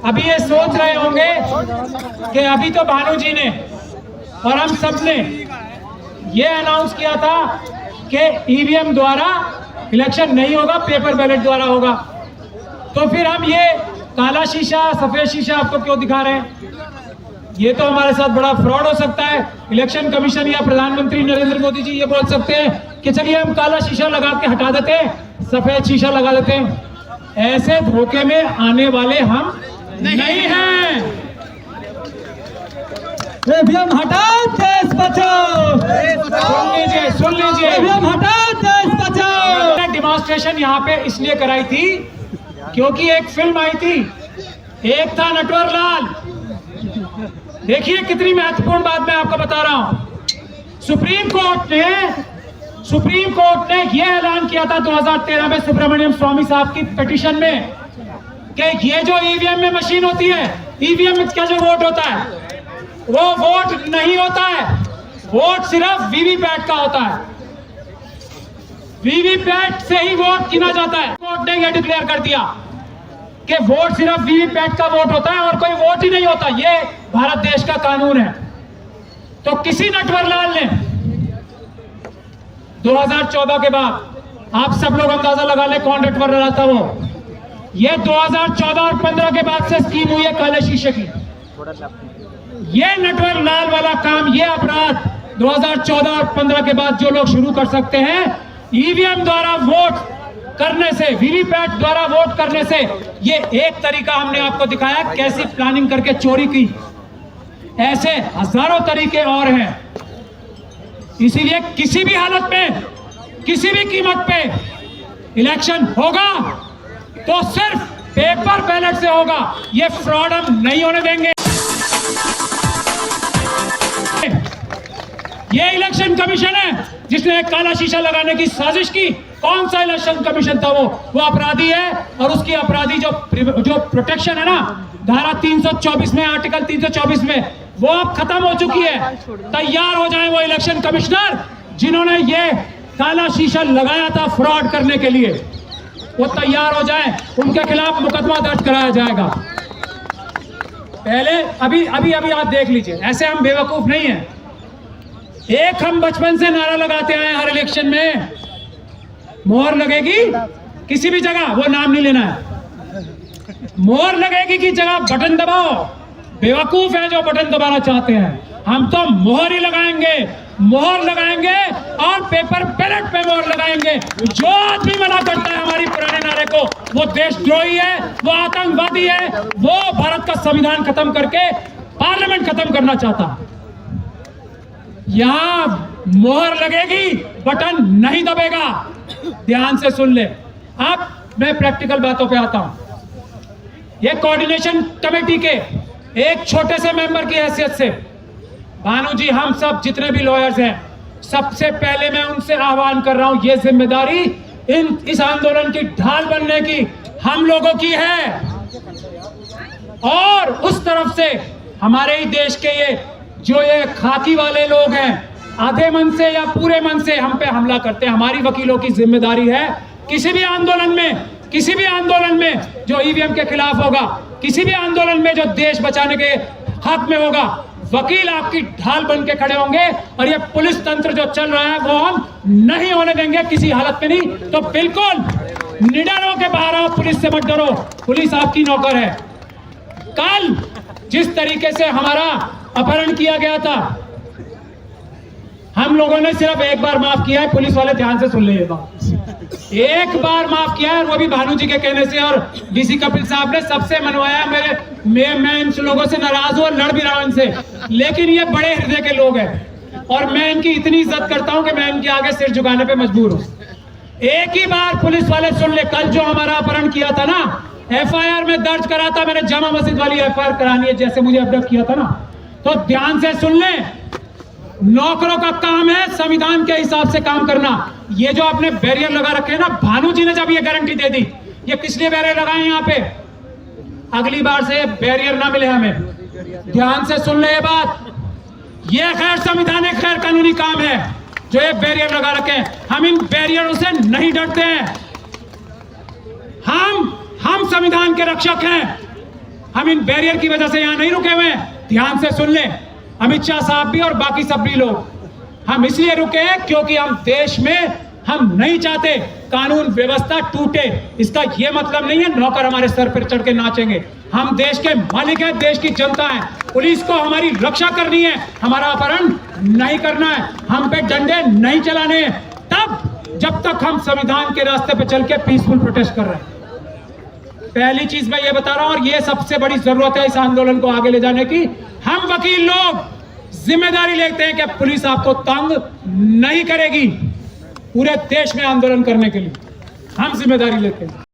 अभी ये सोच रहे होंगे कि अभी तो भानु जी ने और हम सब ने ये अनाउंस किया था कि ईवीएम द्वारा इलेक्शन नहीं होगा, पेपर बैलेट द्वारा होगा। तो फिर हम ये काला शीशा सफेद शीशा आपको क्यों दिखा रहे हैं? ये तो हमारे साथ बड़ा फ्रॉड हो सकता है। इलेक्शन कमीशन या प्रधानमंत्री नरेंद्र मोदी जी ये बोल सकते हैं कि चलिए हम काला शीशा लगा के हटा देते हैं, सफेद शीशा लगा देते हैं। ऐसे धोखे में आने वाले हम नहीं हैं। ईवीएम हटाओ, देश बचाओ। सुन लीजिए ईवीएम हटाओ, देश बचाओ। मैंने डेमोन्स्ट्रेशन यहाँ पे इसलिए कराई थी क्योंकि एक फिल्म आई थी, एक था नटवर लाल। देखिए कितनी महत्वपूर्ण बात मैं आपको बता रहा हूं। सुप्रीम कोर्ट ने यह ऐलान किया था 2013 में सुब्रमण्यम स्वामी साहब की पिटीशन में कि ये जो ईवीएम में मशीन होती है, ईवीएम में क्या जो वोट होता है वो वोट नहीं होता है, वोट सिर्फ वीवीपैट का होता है। वीवीपैट से ही वोट गिना जाता है। कोर्ट ने यह डिक्लेयर कर दिया कि वोट सिर्फ वीवीपैट का वोट होता है और कोई वोट ही नहीं होता। ये भारत देश का कानून है। तो किसी नटवर लाल ने 2014 के बाद, आप सब लोग अंदाजा लगा ले कौन नटवर लाल था वो। ये 2014 और 15 के बाद से स्कीम हुई है काले शीशे की। ये नटवर लाल वाला काम, ये अपराध 2014 और 15 के बाद जो लोग शुरू कर सकते हैं, ईवीएम द्वारा वोट करने से, वीवीपैट द्वारा वोट करने से, ये एक तरीका हमने आपको दिखाया कैसी प्लानिंग करके चोरी की। ऐसे हजारों तरीके और हैं। इसीलिए किसी भी हालत में, किसी भी कीमत पे इलेक्शन होगा तो सिर्फ पेपर बैलेट से होगा। ये फ्रॉड हम नहीं होने देंगे। ये इलेक्शन कमीशन है जिसने एक काला शीशा लगाने की साजिश की। कौन सा इलेक्शन कमीशन था वो अपराधी है। और उसकी अपराधी जो प्रोटेक्शन है ना, धारा 324 में, आर्टिकल 324 में, वो अब खत्म हो चुकी है। तैयार हो जाए वो इलेक्शन कमिश्नर जिन्होंने ये काला शीशा लगाया था फ्रॉड करने के लिए, वो तैयार हो जाए, उनके खिलाफ मुकदमा दर्ज कराया जाएगा। पहले अभी आप देख लीजिए, ऐसे हम बेवकूफ नहीं हैं। एक हम बचपन से नारा लगाते आए हर इलेक्शन में, मोहर लगेगी किसी भी जगह, वो नाम नहीं लेना है, मोहर लगेगी की जगह बटन दबाओ। बेवकूफ है जो बटन दबाना चाहते हैं। हम तो मोहर ही लगाएंगे, मोहर लगाएंगे और पेपर बैलेट पे मोहर लगाएंगे। जो आदमी मना करता है हमारी पुराने नारे को, वो देशद्रोही है, वो आतंकवादी है, वो भारत का संविधान खत्म करके पार्लियामेंट खत्म करना चाहता। यहां मोहर लगेगी, बटन नहीं दबेगा। ध्यान से सुन ले। अब मैं प्रैक्टिकल बातों पे आता हूं। ये कोऑर्डिनेशन कमेटी के एक छोटे से मेंबर की हैसियत से, भानु जी, हम सब जितने भी लॉयर्स हैं, सबसे पहले मैं उनसे आह्वान कर रहा हूं, ये जिम्मेदारी इस आंदोलन की ढाल बनने की हम लोगों की है। और उस तरफ से हमारे ही देश के ये खाकी वाले लोग हैं, आधे मन से या पूरे मन से हम पे हमला करते हैं। हमारी वकीलों की जिम्मेदारी है किसी भी आंदोलन में जो ईवीएम के खिलाफ होगा, किसी भी आंदोलन में जो देश बचाने के हक में होगा, वकील आपकी ढाल बन के खड़े होंगे। और ये पुलिस तंत्र जो चल रहा है वो हम नहीं होने देंगे किसी हालत में। नहीं तो बिल्कुल निडर होकर बाहर आओ, पुलिस से मत डरो, पुलिस आपकी नौकर है। कल जिस तरीके से हमारा अपहरण किया गया था, हम लोगों ने सिर्फ एक बार माफ किया है। पुलिस वाले ध्यान से सुन लीजिएगा, एक बार माफ किया है, वो भी भानु जी के कहने से। और डीसी कपिल साहब ने सबसे मनवाया। मैं इन लोगों से नाराज हूं और लड़ भी रहा हूं इनसे, लेकिन ये बड़े हृदय के लोग हैं और मैं इनकी इतनी इज्जत करता हूं कि मैं इनके आगे सिर झुकाने पे मजबूर हूं। एक ही बार पुलिस वाले सुन ले। कल जो हमारा अपहरण किया था ना, एफआईआर में दर्ज करा था मैंने, जामा मस्जिद वाली एफआईआर करानी है जैसे मुझे अपडेट किया था ना, तो ध्यान से सुन ले। नौकरों का काम है संविधान के हिसाब से काम करना। ये जो आपने बैरियर लगा रखे हैं ना, भानु जी ने जब ये गारंटी दे दी, ये किस लिए बैरियर लगाए यहाँ पे, अगली बार से बैरियर ना मिले हमें। ध्यान से सुन ले ये बात। ये खैर संवैधानिक खैर कानूनी काम है जो ये बैरियर लगा रखे हैं। हम इन बैरियरों से नहीं डरते हैं। हम संविधान के रक्षक हैं। हम इन बैरियर की वजह से यहाँ नहीं रुके हुए हैं। ध्यान से सुन लें, अमित शाह साहब भी और बाकी सब भी लोग, हम इसलिए रुके हैं क्योंकि हम देश में हम नहीं चाहते कानून व्यवस्था टूटे। इसका यह मतलब नहीं है नौकर हमारे सर पर चढ़ के नाचेंगे। हम देश के मालिक हैं, देश की जनता है। पुलिस को हमारी रक्षा करनी है, हमारा अपहरण नहीं करना है, हम पे डंडे नहीं चलाने हैं, तब जब तक हम संविधान के रास्ते पे चल के पीसफुल प्रोटेस्ट कर रहे हैं। पहली चीज मैं ये बता रहा हूं और ये सबसे बड़ी जरूरत है इस आंदोलन को आगे ले जाने की। हम वकील लोग जिम्मेदारी लेते हैं कि पुलिस आपको तंग नहीं करेगी। पूरे देश में आंदोलन करने के लिए हम जिम्मेदारी लेते हैं।